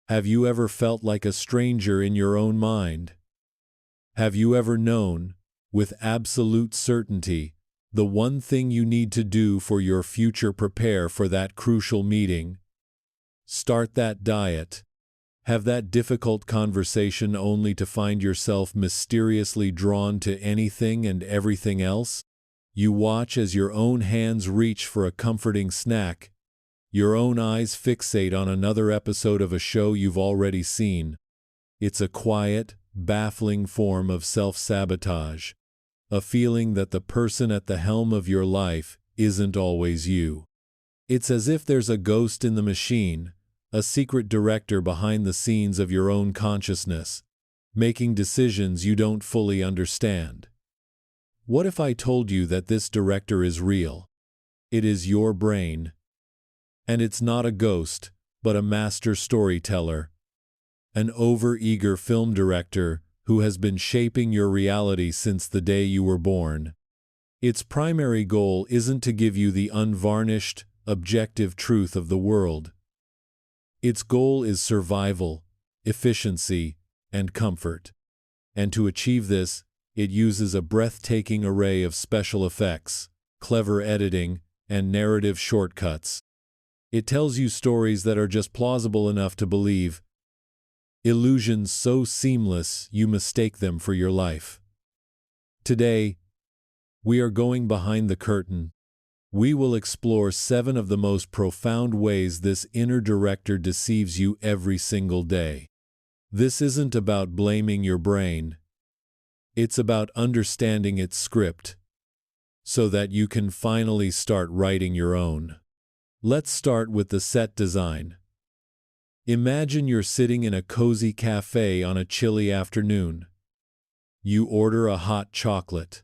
Have you ever felt like a stranger in your own mind? Have you ever known, with absolute certainty, the one thing you need to do for your future? Prepare for that crucial meeting. Start that diet. Have that difficult conversation only to find yourself mysteriously drawn to anything and everything else? You watch as your own hands reach for a comforting snack. Your own eyes fixate on another episode of a show you've already seen. It's a quiet, baffling form of self-sabotage. A feeling that the person at the helm of your life isn't always you. It's as if there's a ghost in the machine, a secret director behind the scenes of your own consciousness, making decisions you don't fully understand. What if I told you that this director is real? It is your brain. And it's not a ghost, but a master storyteller. An over-eager film director who has been shaping your reality since the day you were born. Its primary goal isn't to give you the unvarnished, objective truth of the world. Its goal is survival, efficiency, and comfort. And to achieve this, it uses a breathtaking array of special effects, clever editing, and narrative shortcuts. It tells you stories that are just plausible enough to believe, illusions so seamless you mistake them for your life. Today, we are going behind the curtain. We will explore 7 of the most profound ways this inner director deceives you every single day. This isn't about blaming your brain. It's about understanding its script, so that you can finally start writing your own. Let's start with the set design. Imagine you're sitting in a cozy cafe on a chilly afternoon. You order a hot chocolate.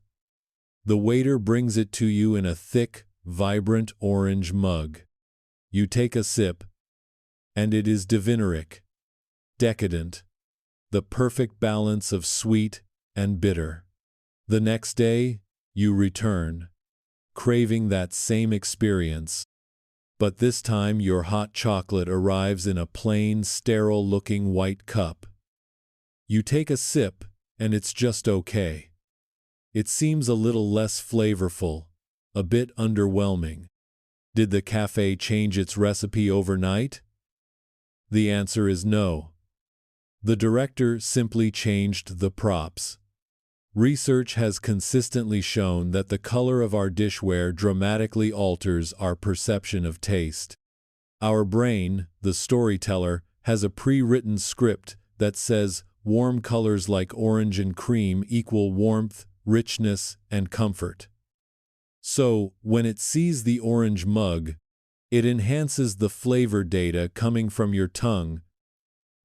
The waiter brings it to you in a thick, vibrant orange mug. You take a sip, and it is divineric, decadent, the perfect balance of sweet and bitter. The next day, you return, craving that same experience. But this time your hot chocolate arrives in a plain, sterile-looking white cup. You take a sip, and it's just okay. It seems a little less flavorful, a bit underwhelming. Did the cafe change its recipe overnight? The answer is no. The director simply changed the props. Research has consistently shown that the color of our dishware dramatically alters our perception of taste. Our brain, the storyteller, has a pre-written script that says warm colors like orange and cream equal warmth, richness, and comfort. So, when it sees the orange mug, it enhances the flavor data coming from your tongue,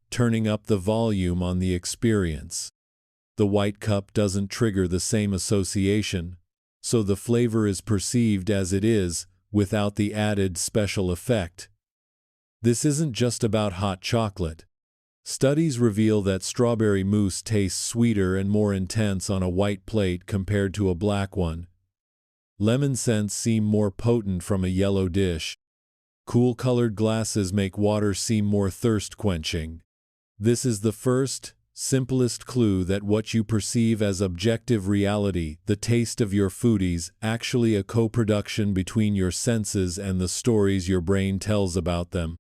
turning up the volume on the experience. The white cup doesn't trigger the same association, so the flavor is perceived as it is, without the added special effect. This isn't just about hot chocolate. Studies reveal that strawberry mousse tastes sweeter and more intense on a white plate compared to a black one. Lemon scents seem more potent from a yellow dish. Cool-colored glasses make water seem more thirst-quenching. This is the first, simplest clue that what you perceive as objective reality, the taste of your foodies, actually a co-production between your senses and the stories your brain tells about them.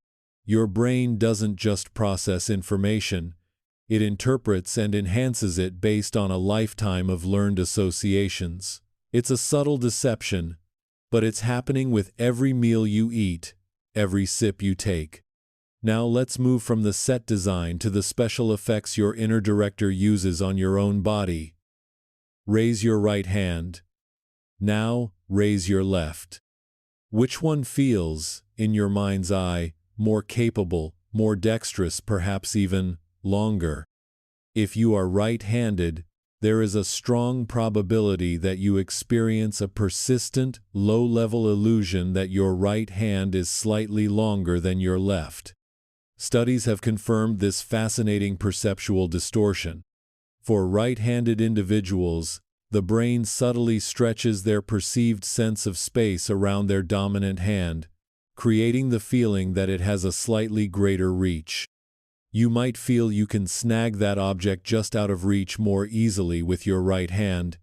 Your brain doesn't just process information, it interprets and enhances it based on a lifetime of learned associations. It's a subtle deception, but it's happening with every meal you eat, every sip you take. Now let's move from the set design to the special effects your inner director uses on your own body. Raise your right hand. Now, raise your left. Which one feels, in your mind's eye, more capable, more dexterous, perhaps even longer? If you are right-handed, there is a strong probability that you experience a persistent, low-level illusion that your right hand is slightly longer than your left. Studies have confirmed this fascinating perceptual distortion. For right-handed individuals, the brain subtly stretches their perceived sense of space around their dominant hand, creating the feeling that it has a slightly greater reach. You might feel you can snag that object just out of reach more easily with your right hand,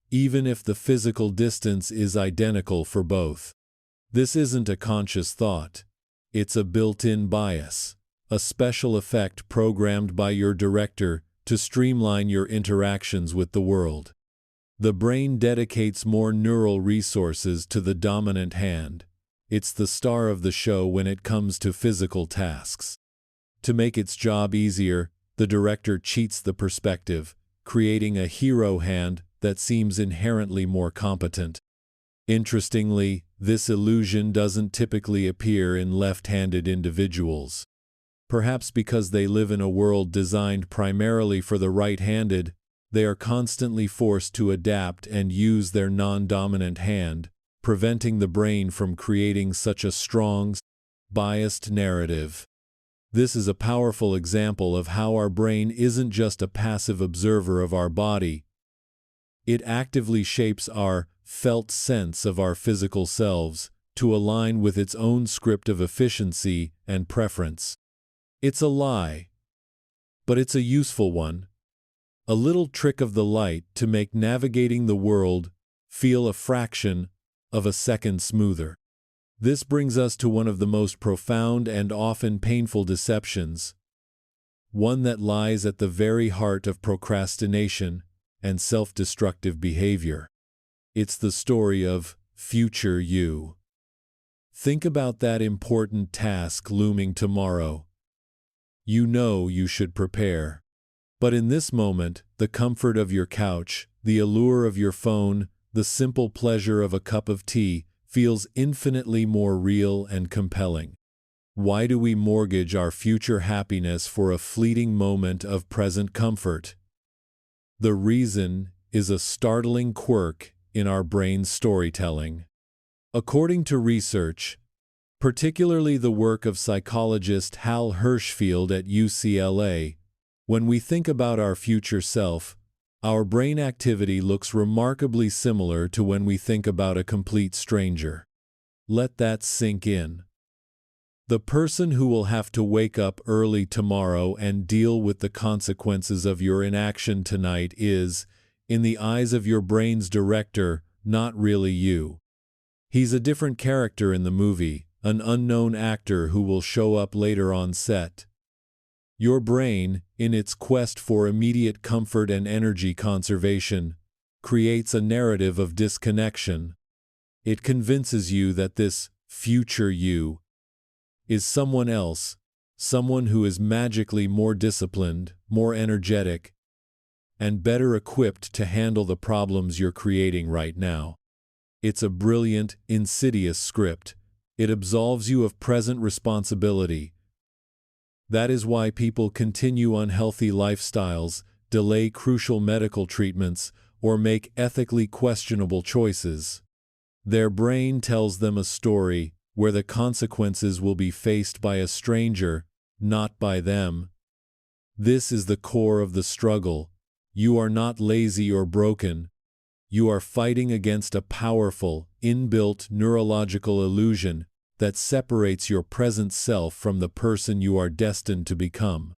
even if the physical distance is identical for both. This isn't a conscious thought. It's a built-in bias, a special effect programmed by your director to streamline your interactions with the world. The brain dedicates more neural resources to the dominant hand. It's the star of the show when it comes to physical tasks. To make its job easier, the director cheats the perspective, creating a hero hand that seems inherently more competent. Interestingly, this illusion doesn't typically appear in left-handed individuals. Perhaps because they live in a world designed primarily for the right-handed, they are constantly forced to adapt and use their non-dominant hand, preventing the brain from creating such a strong, biased narrative. This is a powerful example of how our brain isn't just a passive observer of our body. It actively shapes our felt sense of our physical selves to align with its own script of efficiency and preference. It's a lie, but it's a useful one. A little trick of the light to make navigating the world feel a fraction of a second smoother. This brings us to one of the most profound and often painful deceptions, one that lies at the very heart of procrastination and self-destructive behavior. It's the story of future you. Think about that important task looming tomorrow. You know you should prepare. But in this moment, the comfort of your couch, the allure of your phone, the simple pleasure of a cup of tea feels infinitely more real and compelling. Why do we mortgage our future happiness for a fleeting moment of present comfort? The reason is a startling quirk in our brain's storytelling. According to research, particularly the work of psychologist Hal Hershfield at UCLA, when we think about our future self, our brain activity looks remarkably similar to when we think about a complete stranger. Let that sink in. The person who will have to wake up early tomorrow and deal with the consequences of your inaction tonight is, in the eyes of your brain's director, not really you. He's a different character in the movie, an unknown actor who will show up later on set. Your brain, in its quest for immediate comfort and energy conservation, creates a narrative of disconnection. It convinces you that this future you is someone else, someone who is magically more disciplined, more energetic, and better equipped to handle the problems you're creating right now. It's a brilliant, insidious script. It absolves you of present responsibility. That is why people continue unhealthy lifestyles, delay crucial medical treatments, or make ethically questionable choices. Their brain tells them a story where the consequences will be faced by a stranger, not by them. This is the core of the struggle. You are not lazy or broken. You are fighting against a powerful, inbuilt neurological illusion that separates your present self from the person you are destined to become.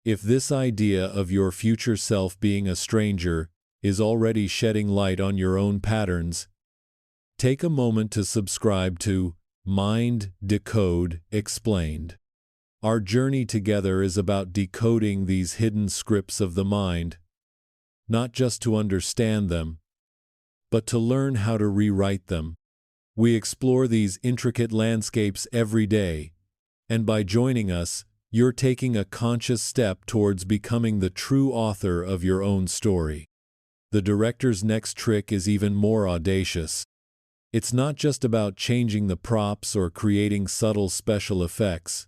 If this idea of your future self being a stranger is already shedding light on your own patterns, take a moment to subscribe to Mind Decode Explained. Our journey together is about decoding these hidden scripts of the mind, not just to understand them, but to learn how to rewrite them. We explore these intricate landscapes every day, and by joining us, you're taking a conscious step towards becoming the true author of your own story. The director's next trick is even more audacious. It's not just about changing the props or creating subtle special effects.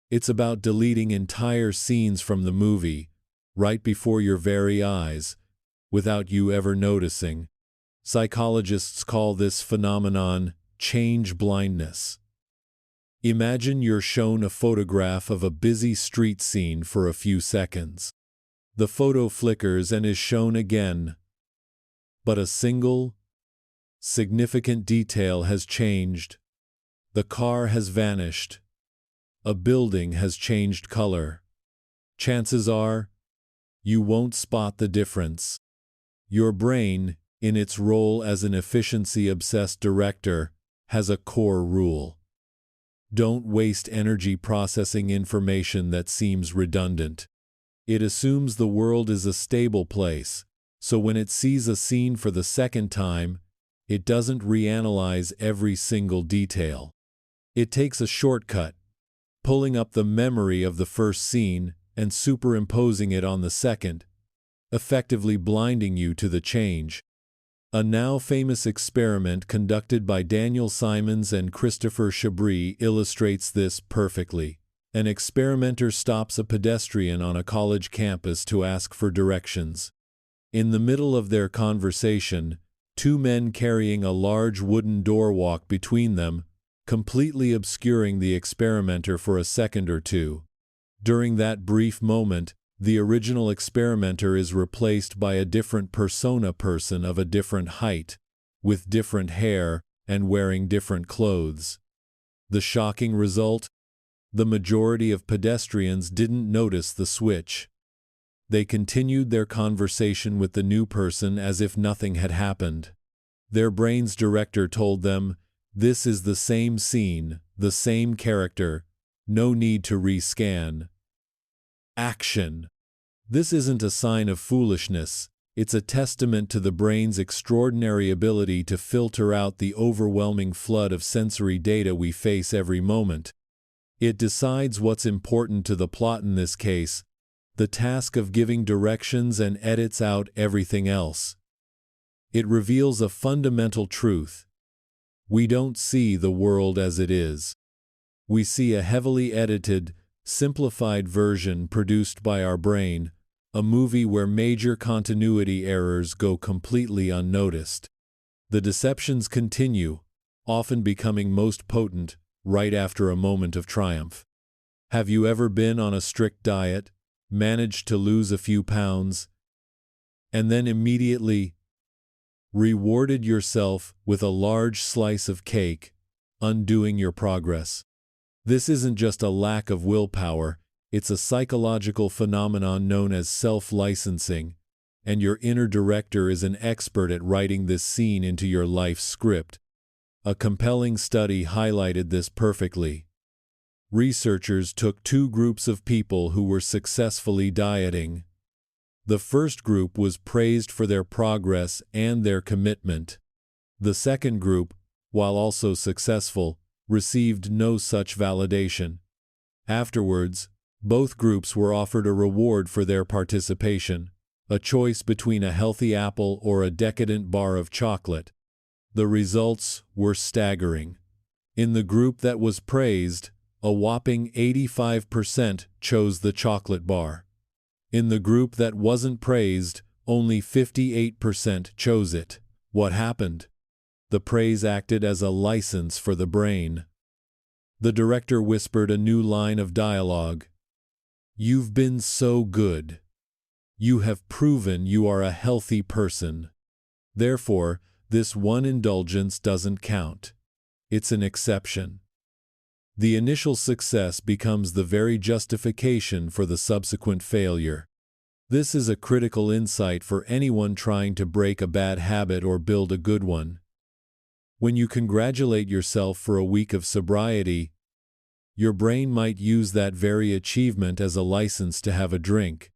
It's about deleting entire scenes from the movie, right before your very eyes, without you ever noticing. Psychologists call this phenomenon change blindness. Imagine you're shown a photograph of a busy street scene for a few seconds. The photo flickers and is shown again, but a single, significant detail has changed. The car has vanished. A building has changed color. chances are you won't spot the difference. Your brain, in its role as an efficiency-obsessed director, has a core rule. Don't waste energy processing information that seems redundant. It assumes the world is a stable place, so when it sees a scene for the second time, it doesn't reanalyze every single detail. It takes a shortcut, pulling up the memory of the first scene and superimposing it on the second, effectively blinding you to the change. A now famous experiment conducted by Daniel Simons and Christopher Chabris illustrates this perfectly. An experimenter stops a pedestrian on a college campus to ask for directions. In the middle of their conversation, two men carrying a large wooden door walk between them, completely obscuring the experimenter for a second or two. During that brief moment, the original experimenter is replaced by a different persona person of a different height, with different hair, and wearing different clothes. The shocking result? The majority of pedestrians didn't notice the switch. They continued their conversation with the new person as if nothing had happened. Their brain's director told them, "This is the same scene, the same character, no need to rescan." Action. This isn't a sign of foolishness, it's a testament to the brain's extraordinary ability to filter out the overwhelming flood of sensory data we face every moment. It decides what's important to the plot in this case, the task of giving directions, and edits out everything else. It reveals a fundamental truth. We don't see the world as it is. We see a heavily edited, simplified version produced by our brain, a movie where major continuity errors go completely unnoticed. The deceptions continue, often becoming most potent right after a moment of triumph. Have you ever been on a strict diet, managed to lose a few pounds, and then immediately rewarded yourself with a large slice of cake, undoing your progress? This isn't just a lack of willpower, it's a psychological phenomenon known as self-licensing, and your inner director is an expert at writing this scene into your life script. A compelling study highlighted this perfectly. Researchers took two groups of people who were successfully dieting. The first group was praised for their progress and their commitment. The second group, while also successful, received no such validation. Afterwards, both groups were offered a reward for their participation, a choice between a healthy apple or a decadent bar of chocolate. The results were staggering. In the group that was praised, a whopping 85% chose the chocolate bar. In the group that wasn't praised, only 58% chose it. What happened? The praise acted as a license for the brain. The director whispered a new line of dialogue. "You've been so good. You have proven you are a healthy person. Therefore, this one indulgence doesn't count. It's an exception." The initial success becomes the very justification for the subsequent failure. This is a critical insight for anyone trying to break a bad habit or build a good one. When you congratulate yourself for a week of sobriety, your brain might use that very achievement as a license to have a drink.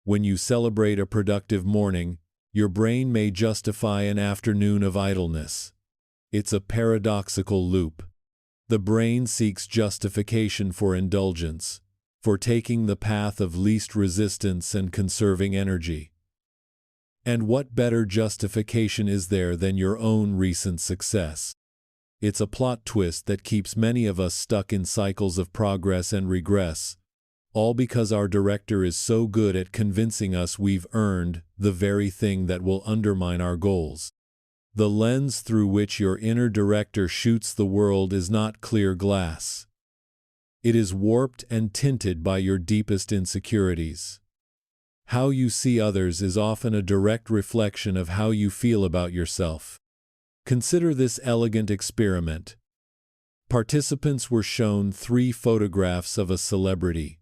When you celebrate a productive morning, your brain may justify an afternoon of idleness. It's a paradoxical loop. The brain seeks justification for indulgence, for taking the path of least resistance and conserving energy. And what better justification is there than your own recent success? It's a plot twist that keeps many of us stuck in cycles of progress and regress, all because our director is so good at convincing us we've earned the very thing that will undermine our goals. The lens through which your inner director shoots the world is not clear glass. It is warped and tinted by your deepest insecurities. How you see others is often a direct reflection of how you feel about yourself. Consider this elegant experiment. Participants were shown 3 photographs of a celebrity.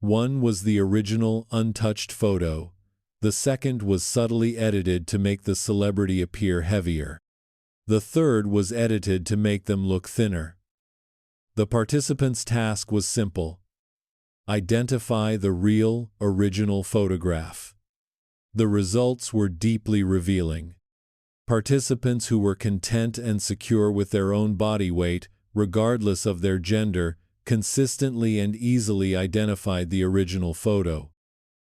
One was the original, untouched photo. The second was subtly edited to make the celebrity appear heavier. The third was edited to make them look thinner. The participants' task was simple: identify the real, original photograph. The results were deeply revealing. Participants who were content and secure with their own body weight, regardless of their gender, consistently and easily identified the original photo.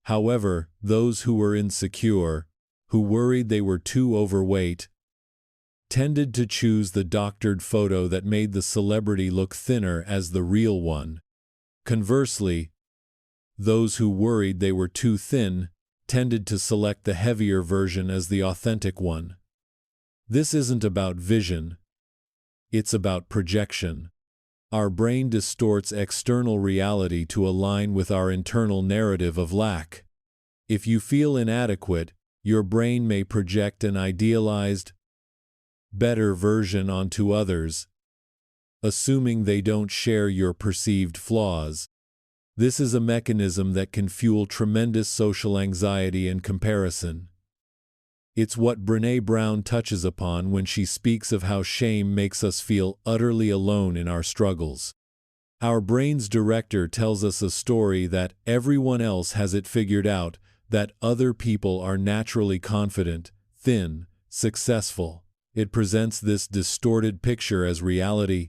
However, those who were insecure, who worried they were too overweight, tended to choose the doctored photo that made the celebrity look thinner as the real one. Conversely, those who worried they were too thin tended to select the heavier version as the authentic one. This isn't about vision. It's about projection. Our brain distorts external reality to align with our internal narrative of lack. If you feel inadequate, your brain may project an idealized, better version onto others, assuming they don't share your perceived flaws. This is a mechanism that can fuel tremendous social anxiety and comparison. It's what Brené Brown touches upon when she speaks of how shame makes us feel utterly alone in our struggles. Our brain's director tells us a story that everyone else has it figured out, that other people are naturally confident, thin, successful. It presents this distorted picture as reality,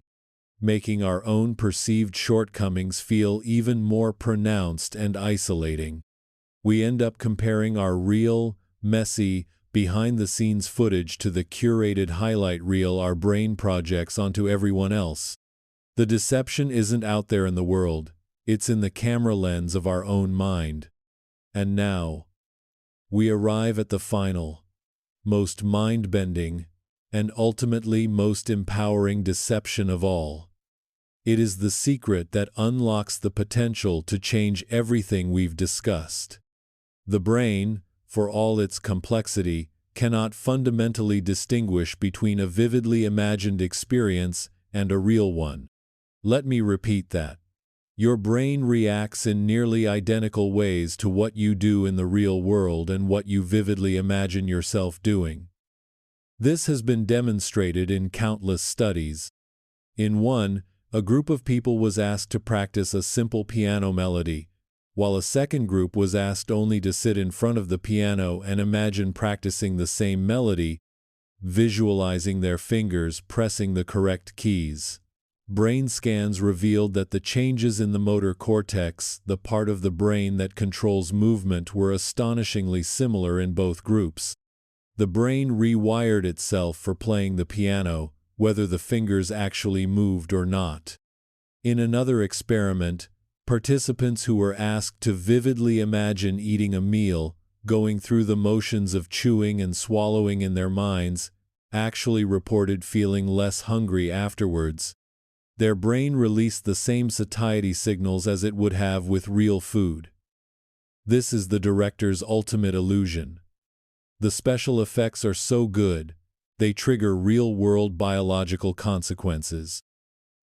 making our own perceived shortcomings feel even more pronounced and isolating. We end up comparing our real, messy, behind-the-scenes footage to the curated highlight reel our brain projects onto everyone else. The deception isn't out there in the world, it's in the camera lens of our own mind. And now, we arrive at the final, most mind-bending, and ultimately most empowering deception of all. It is the secret that unlocks the potential to change everything we've discussed. The brain, for all its complexity, cannot fundamentally distinguish between a vividly imagined experience and a real one. Let me repeat that. Your brain reacts in nearly identical ways to what you do in the real world and what you vividly imagine yourself doing. This has been demonstrated in countless studies. In one, a group of people was asked to practice a simple piano melody, while a second group was asked only to sit in front of the piano and imagine practicing the same melody, visualizing their fingers pressing the correct keys. Brain scans revealed that the changes in the motor cortex, the part of the brain that controls movement, were astonishingly similar in both groups. The brain rewired itself for playing the piano, whether the fingers actually moved or not. In another experiment, participants who were asked to vividly imagine eating a meal, going through the motions of chewing and swallowing in their minds, actually reported feeling less hungry afterwards. Their brain released the same satiety signals as it would have with real food. This is the director's ultimate illusion. The special effects are so good, they trigger real-world biological consequences.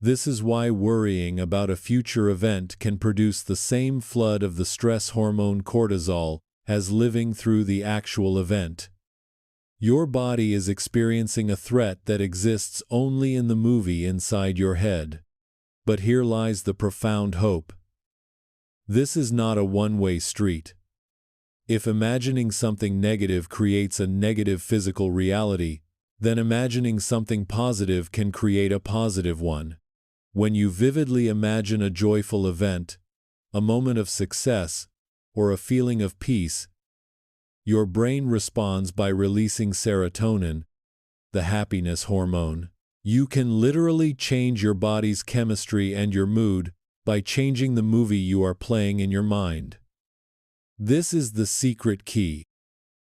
This is why worrying about a future event can produce the same flood of the stress hormone cortisol as living through the actual event. Your body is experiencing a threat that exists only in the movie inside your head. But here lies the profound hope. This is not a one-way street. If imagining something negative creates a negative physical reality, then imagining something positive can create a positive one. When you vividly imagine a joyful event, a moment of success, or a feeling of peace, your brain responds by releasing serotonin, the happiness hormone. You can literally change your body's chemistry and your mood by changing the movie you are playing in your mind. This is the secret key.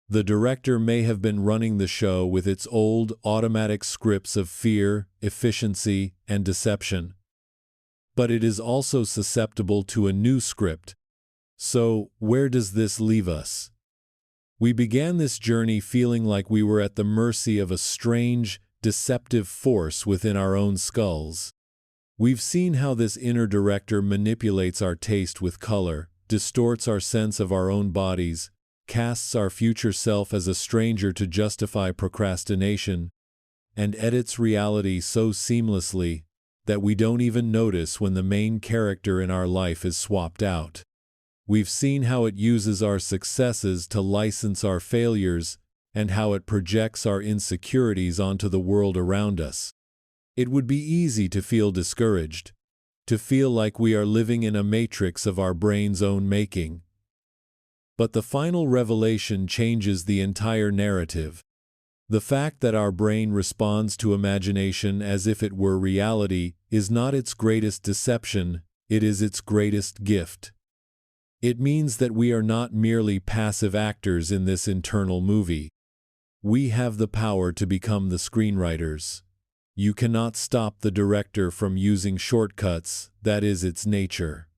The director may have been running the show with its old, automatic scripts of fear, efficiency, and deception. But it is also susceptible to a new script. So, where does this leave us? We began this journey feeling like we were at the mercy of a strange, deceptive force within our own skulls. We've seen how this inner director manipulates our taste with color, distorts our sense of our own bodies, casts our future self as a stranger to justify procrastination, and edits reality so seamlessly that we don't even notice when the main character in our life is swapped out. We've seen how it uses our successes to license our failures and how it projects our insecurities onto the world around us. It would be easy to feel discouraged, to feel like we are living in a matrix of our brain's own making. But the final revelation changes the entire narrative. The fact that our brain responds to imagination as if it were reality is not its greatest deception, it is its greatest gift. It means that we are not merely passive actors in this internal movie. We have the power to become the screenwriters. You cannot stop the director from using shortcuts, that is its nature.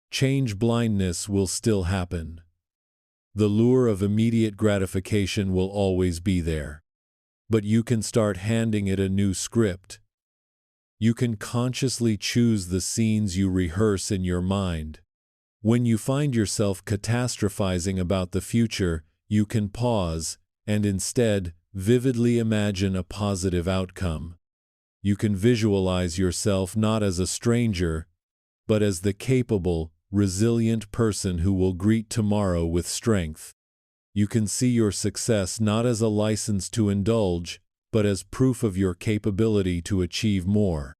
Change blindness will still happen. The lure of immediate gratification will always be there. But you can start handing it a new script. You can consciously choose the scenes you rehearse in your mind. When you find yourself catastrophizing about the future, you can pause and instead vividly imagine a positive outcome. You can visualize yourself not as a stranger, but as the capable, resilient person who will greet tomorrow with strength. You can see your success not as a license to indulge, but as proof of your capability to achieve more.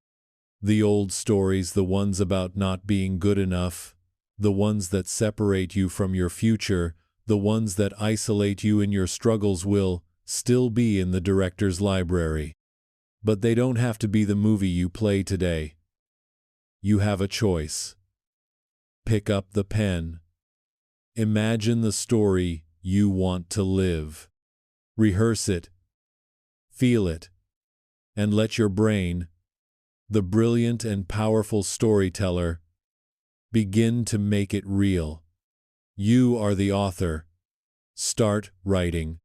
The old stories, the ones about not being good enough, the ones that separate you from your future, the ones that isolate you in your struggles will still be in the director's library. But they don't have to be the movie you play today. You have a choice. Pick up the pen. Imagine the story you want to live. Rehearse it. Feel it. And let your brain, the brilliant and powerful storyteller, begin to make it real. You are the author. Start writing.